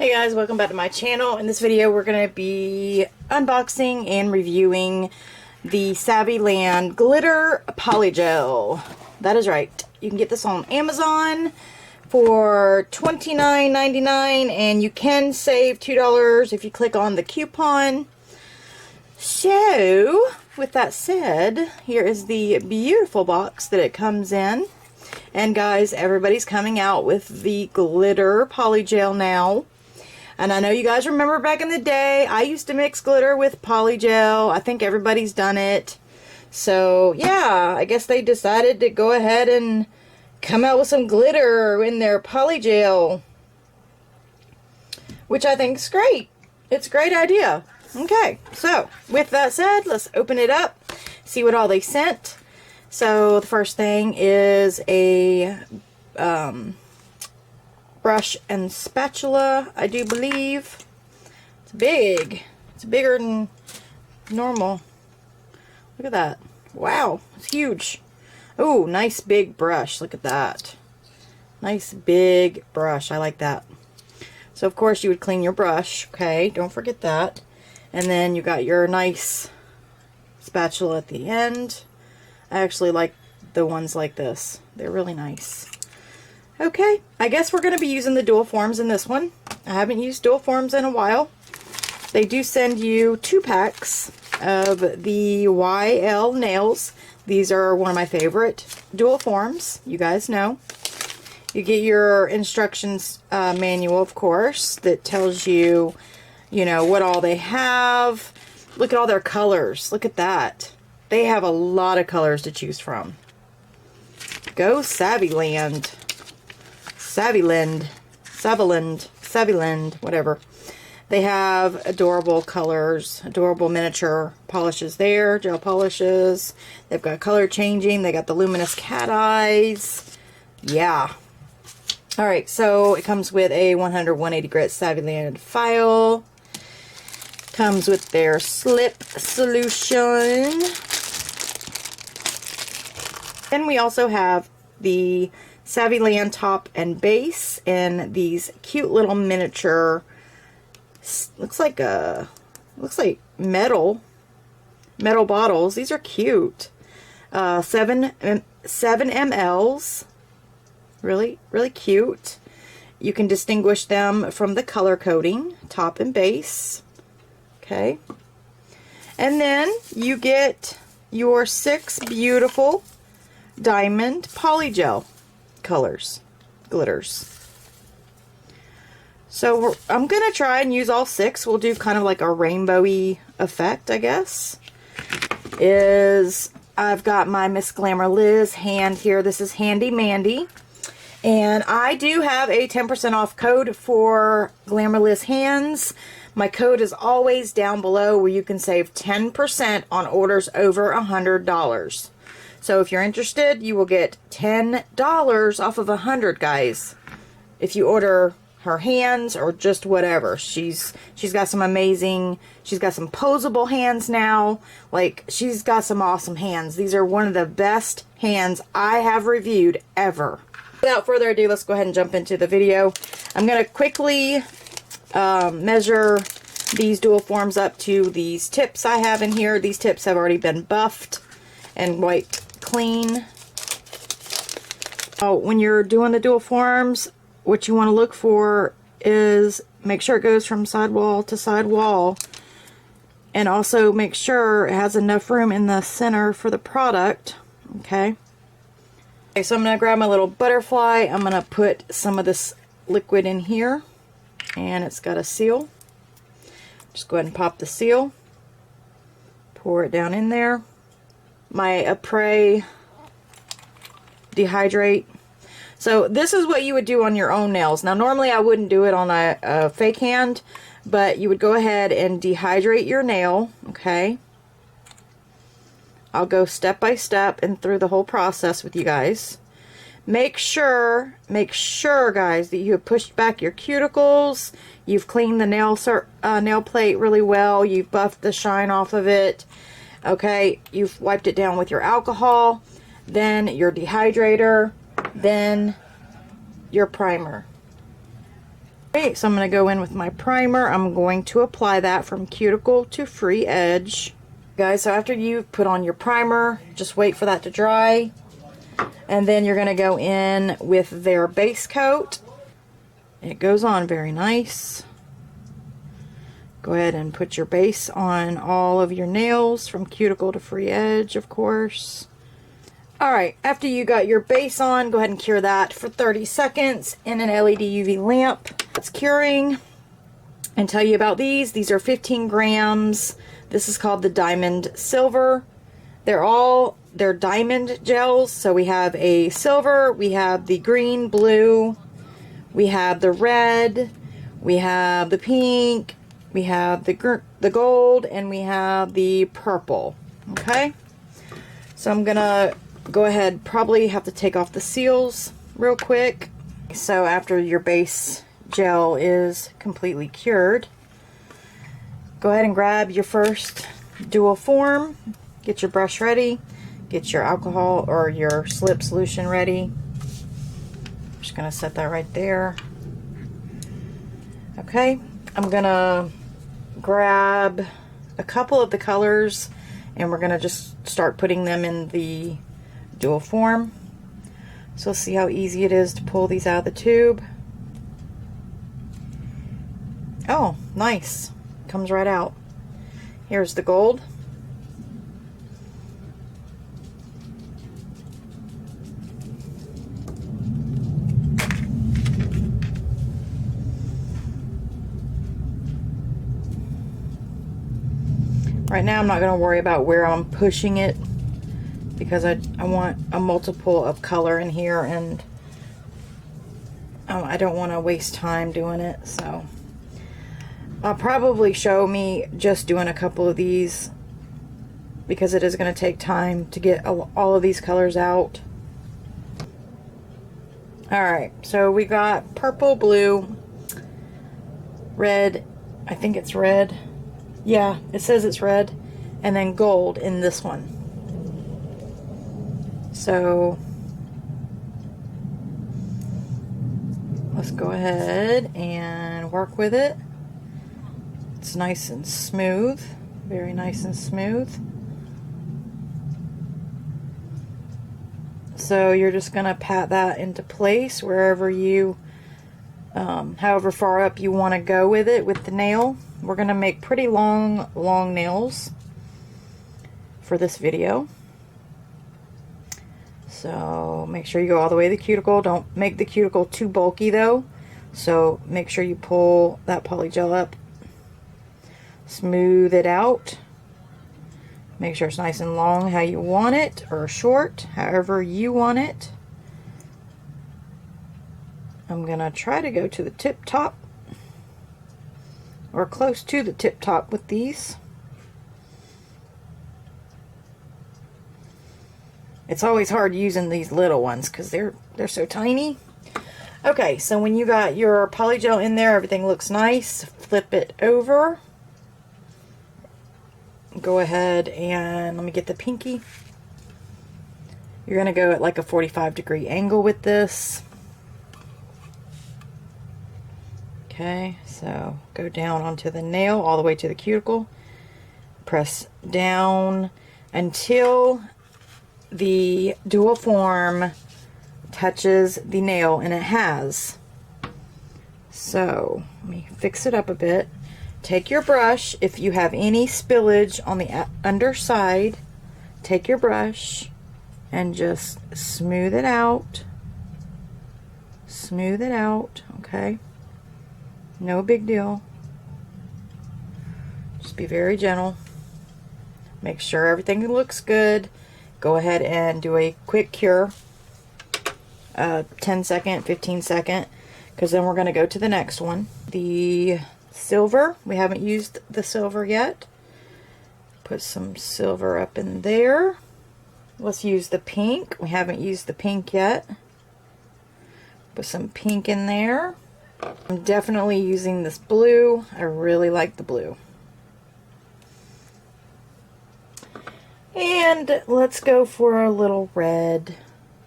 Hey guys, welcome back to my channel. In this video we're going to be unboxing and reviewing the Saviland Glitter Polygel. That is right. You can get this on Amazon for $29.99 and you can save $2 if you click on the coupon. So, with that said, here is the beautiful box that it comes in. And guys, everybody's coming out with the glitter polygel now. And I know you guys remember back in the day, I used to mix glitter with polygel. I think everybody's done it. So, yeah, I guess they decided to go ahead and come out with some glitter in their polygel. Which I think is great. It's a great idea. Okay, so, with that said, let's open it up, see what all they sent. So, the first thing is a brush and spatula, I do believe. It's big. It's bigger than normal. Look at that. Wow, it's huge. Oh, nice big brush. Look at that. Nice big brush. I like that. So, of course, you would clean your brush. Okay, don't forget that. And then you got your nice spatula at the end. I actually like the ones like this. They're really nice. Okay, I guess we're going to be using the dual forms in this one. I haven't used dual forms in a while. They do send you 2 packs of the YL nails. These are one of my favorite dual forms, you guys know. You get your instructions manual, of course, that tells you, you know, what all they have. Look at all their colors. Look at that. They have a lot of colors to choose from. Go Saviland. Saviland, whatever. They have adorable colors, adorable miniature polishes there, gel polishes. They've got color changing. They got the luminous cat eyes. Yeah. Alright, so it comes with a 180 grit Saviland file. Comes with their slip solution. And we also have the Saviland top and base in these cute little miniature, looks like metal bottles. These are cute. 7 mLs. Really cute. You can distinguish them from the color coding, top and base. Okay. And then you get your 6 beautiful diamond polygel glitters. So I'm gonna try and use all 6. We'll do kind of like a rainbowy effect, I guess. I've got my Miss Glamour Liz hand here. This is Handy Mandy, and I do have a 10% off code for Glamour Liz hands. My code is always down below where you can save 10% on orders over $100. So if you're interested, you will get $10 off of 100, guys. If you order her hands or just whatever. She's got some amazing, she's got some posable hands now. Like, she's got some awesome hands. These are one of the best hands I have reviewed ever. Without further ado, let's go ahead and jump into the video. I'm going to quickly measure these dual forms up to these tips I have in here. These tips have already been buffed and wiped clean. Oh, when you're doing the dual forms, what you want to look for is make sure it goes from sidewall to sidewall, and also make sure it has enough room in the center for the product. Okay, so I'm going to grab my little butterfly. I'm going to put some of this liquid in here, and it's got a seal. Just go ahead and pop the seal, pour it down in there. My Après dehydrate. So this is what you would do on your own nails. Now normally I wouldn't do it on a fake hand, but you would go ahead and dehydrate your nail. Okay, I'll go step by step and through the whole process with you guys. Make sure guys, that you have pushed back your cuticles, you've cleaned the nail plate really well, you've buffed the shine off of it. Okay, you've wiped it down with your alcohol, then your dehydrator, then your primer. Okay, so I'm going to go in with my primer. I'm going to apply that from cuticle to free edge. Guys, so after you've put on your primer, just wait for that to dry. And then you're going to go in with their base coat. It goes on very nice. Go ahead and put your base on all of your nails from cuticle to free edge, of course. Alright, after you got your base on, go ahead and cure that for 30 seconds in an LED UV lamp. It's curing. And tell you about these. These are 15 grams. This is called the Diamond Silver. They're diamond gels. So we have a silver, we have the green, blue, we have the red, we have the pink, we have the gold, and we have the purple. Okay? So I'm gonna go ahead, probably have to take off the seals real quick. So after your base gel is completely cured, go ahead and grab your first dual form, get your brush ready, get your alcohol or your slip solution ready. I'm just gonna set that right there. Okay, I'm gonna grab a couple of the colors and we're gonna just start putting them in the dual form. So see how easy it is to pull these out of the tube. Oh, nice. Comes right out. Here's the gold. Right now I'm not going to worry about where I'm pushing it because I want a multiple of color in here, and I don't want to waste time doing it. So I'll probably show me just doing a couple of these because it is going to take time to get all of these colors out. Alright, so we got purple, blue, red, I think it's red. Yeah, it says it's red, and then gold in this one. So let's go ahead and work with it. It's nice and smooth, very nice and smooth. So you're just gonna pat that into place wherever you, however far up you want to go with it with the nail. We're gonna make pretty long nails for this video. So make sure you go all the way to the cuticle. Don't make the cuticle too bulky though. So make sure you pull that poly gel up. Smooth it out. Make sure it's nice and long how you want it, or short, however you want it. I'm gonna try to go to the tip top, or close to the tip top with these. It's always hard using these little ones because they're so tiny. Okay, so when you got your poly gel in there, everything looks nice. Flip it over. Go ahead and let me get the pinky. You're going to go at like a 45-degree angle with this. Okay, so go down onto the nail all the way to the cuticle. Press down until the dual form touches the nail, and it has. So let me fix it up a bit. Take your brush. If you have any spillage on the underside, take your brush and just smooth it out. Smooth it out, okay? No big deal. Just be very gentle. Make sure everything looks good. Go ahead and do a quick cure. 10 second, 15 second, because then we're going to go to the next one. The silver, we haven't used the silver yet. Put some silver up in there. Let's use the pink. We haven't used the pink yet. Put some pink in there. I'm definitely using this blue. I really like the blue. And let's go for a little red,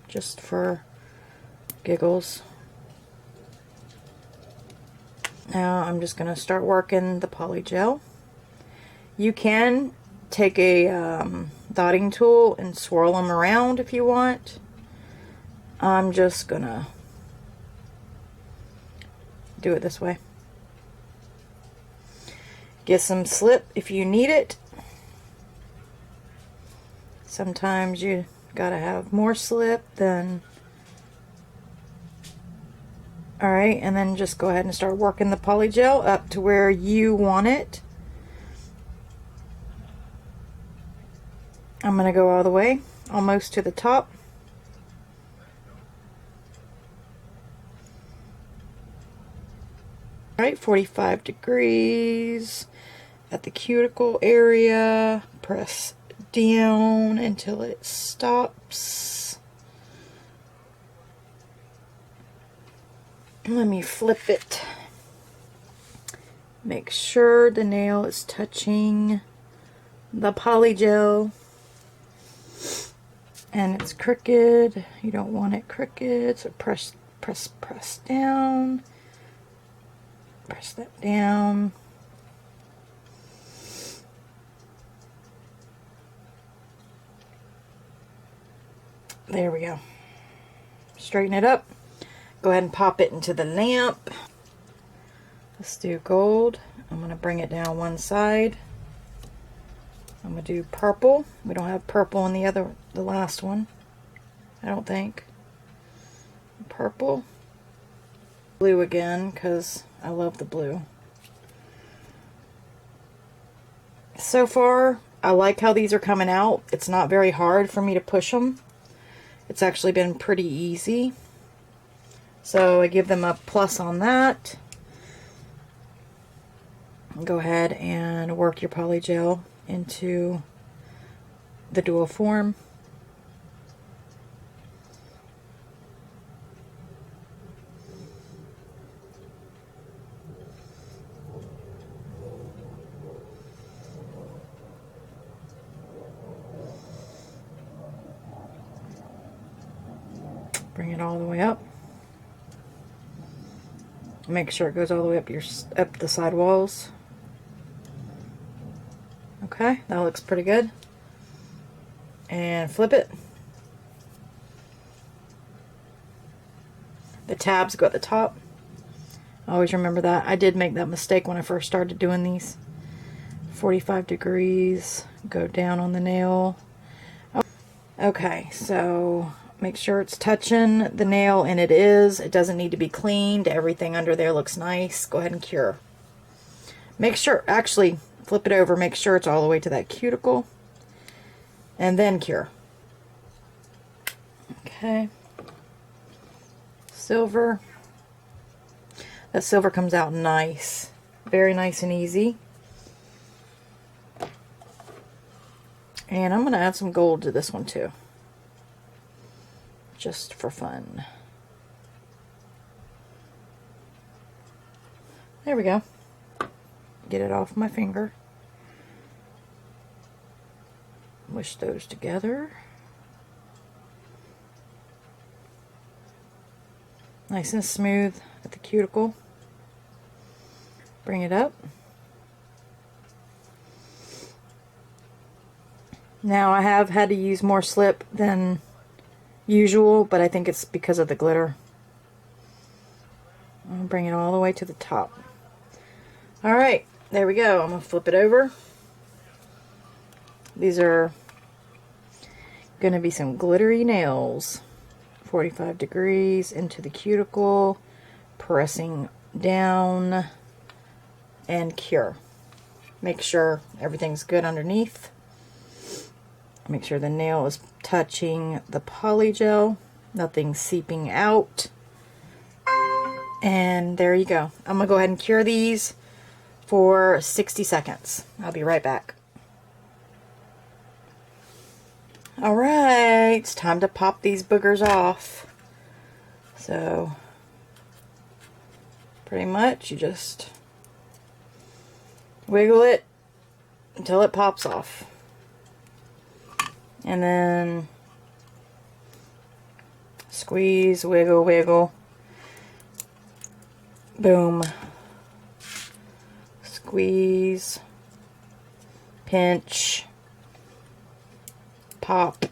just for giggles. Now I'm just going to start working the poly gel. You can take a dotting tool and swirl them around if you want. I'm just going to do it this way. Get some slip if you need it. Sometimes you gotta have more slip than... Alright, and then just go ahead and start working the poly gel up to where you want it. I'm gonna go all the way, almost to the top. Alright, 45 degrees at the cuticle area. Press down until it stops. Let me flip it. Make sure the nail is touching the poly gel and it's crooked. You don't want it crooked, so press down. Press that down. There we go. Straighten it up. Go ahead and pop it into the lamp. Let's do gold. I'm going to bring it down one side. I'm going to do purple. We don't have purple in the last one, I don't think. Purple. Blue again, because I love the blue. So far, I like how these are coming out. It's not very hard for me to push them. It's actually been pretty easy. So I give them a plus on that. Go ahead and work your poly gel into the dual form. Bring it all the way up. Make sure it goes all the way up the side walls. Okay, that looks pretty good. And flip it. The tabs go at the top. Always remember that. I did make that mistake when I first started doing these. 45 degrees. Go down on the nail. Okay, so make sure it's touching the nail, and it is. It doesn't need to be cleaned. Everything under there looks nice. Go ahead and cure. Make sure, actually, flip it over. Make sure it's all the way to that cuticle. And then cure. Okay. Silver. That silver comes out nice. Very nice and easy. And I'm going to add some gold to this one too. Just for fun. There we go. Get it off my finger. Mush those together. Nice and smooth at the cuticle. Bring it up. Now I have had to use more slip than usual, but I think it's because of the glitter. I'll bring it all the way to the top. Alright, there we go. I'm going to flip it over. These are going to be some glittery nails. 45 degrees into the cuticle, pressing down, and cure. Make sure everything's good underneath. Make sure the nail is touching the poly gel, nothing seeping out. And there you go. I'm going to go ahead and cure these for 60 seconds. I'll be right back. Alright, it's time to pop these boogers off. So, pretty much you just wiggle it until it pops off. And then squeeze, wiggle, wiggle. Boom. Squeeze. Pinch. Pop.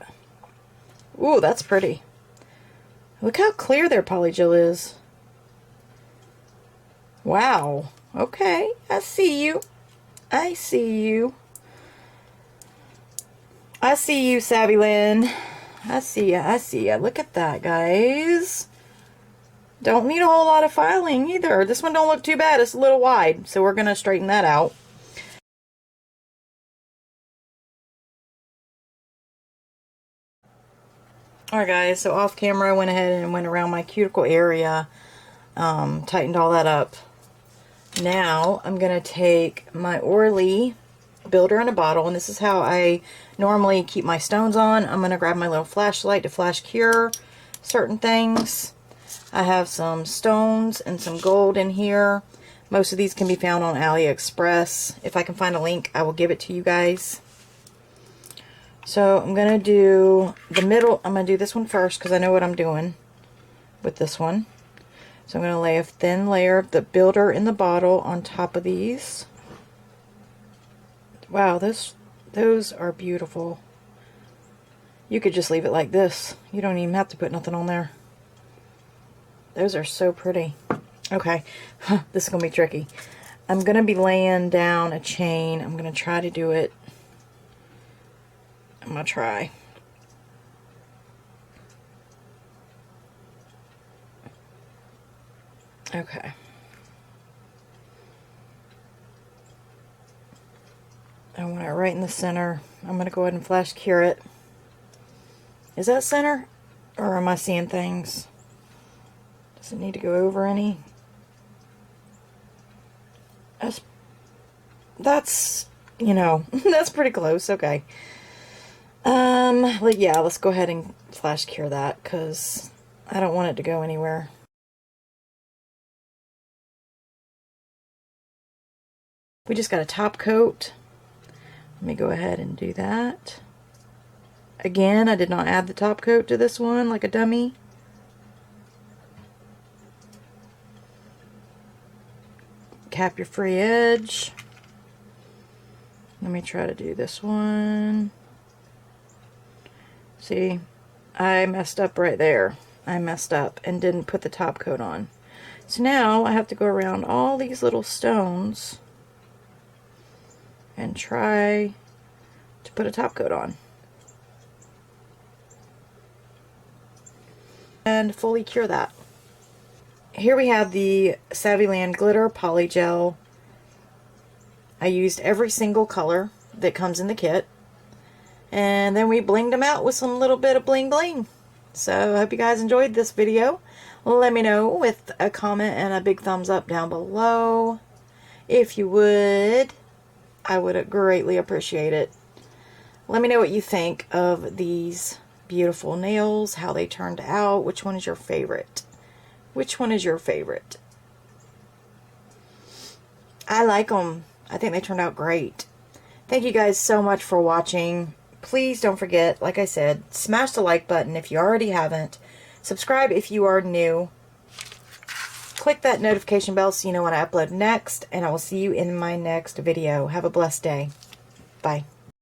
Ooh, that's pretty. Look how clear their polygel is. Wow. Okay, I see you. I see you. I see you, Saviland. I see ya. I see ya. Look at that, guys. Don't need a whole lot of filing either. This one don't look too bad. It's a little wide, so we're going to straighten that out. Alright guys, so off camera I went ahead and went around my cuticle area, tightened all that up. Now I'm going to take my Orly builder in a bottle, and this is how I normally keep my stones on. I'm going to grab my little flashlight to flash cure certain things. I have some stones and some gold in here. Most of these can be found on AliExpress. If I can find a link, I will give it to you guys. So I'm going to do the middle. I'm going to do this one first because I know what I'm doing with this one. So I'm going to lay a thin layer of the builder in the bottle on top of these. Wow, those are beautiful. You could just leave it like this. You don't even have to put nothing on there. Those are so pretty. Okay, this is going to be tricky. I'm going to be laying down a chain. I'm going to try to do it. I'm going to try. Okay. I want it right in the center. I'm going to go ahead and flash cure it. Is that center? Or am I seeing things? Does it need to go over any? That's you know, that's pretty close. Okay. Yeah, let's go ahead and flash cure that because I don't want it to go anywhere. We just got a top coat. Let me go ahead and do that. Again, I did not add the top coat to this one like a dummy. Cap your free edge. Let me try to do this one. See, I messed up right there. I messed up and didn't put the top coat on. So now I have to go around all these little stones and try to put a top coat on. And fully cure that. Here we have the Saviland Glitter Polygel. I used every single color that comes in the kit. And then we blinged them out with some little bit of bling bling. So I hope you guys enjoyed this video. Let me know with a comment and a big thumbs up down below. If you would, I would greatly appreciate it. Let me know what you think of these beautiful nails, how they turned out, which one is your favorite. Which one is your favorite? I like them. I think they turned out great. Thank you guys so much for watching. Please don't forget, like I said, smash the like button if you already haven't. Subscribe if you are new. Click that notification bell so you know when I upload next. And I will see you in my next video. Have a blessed day. Bye.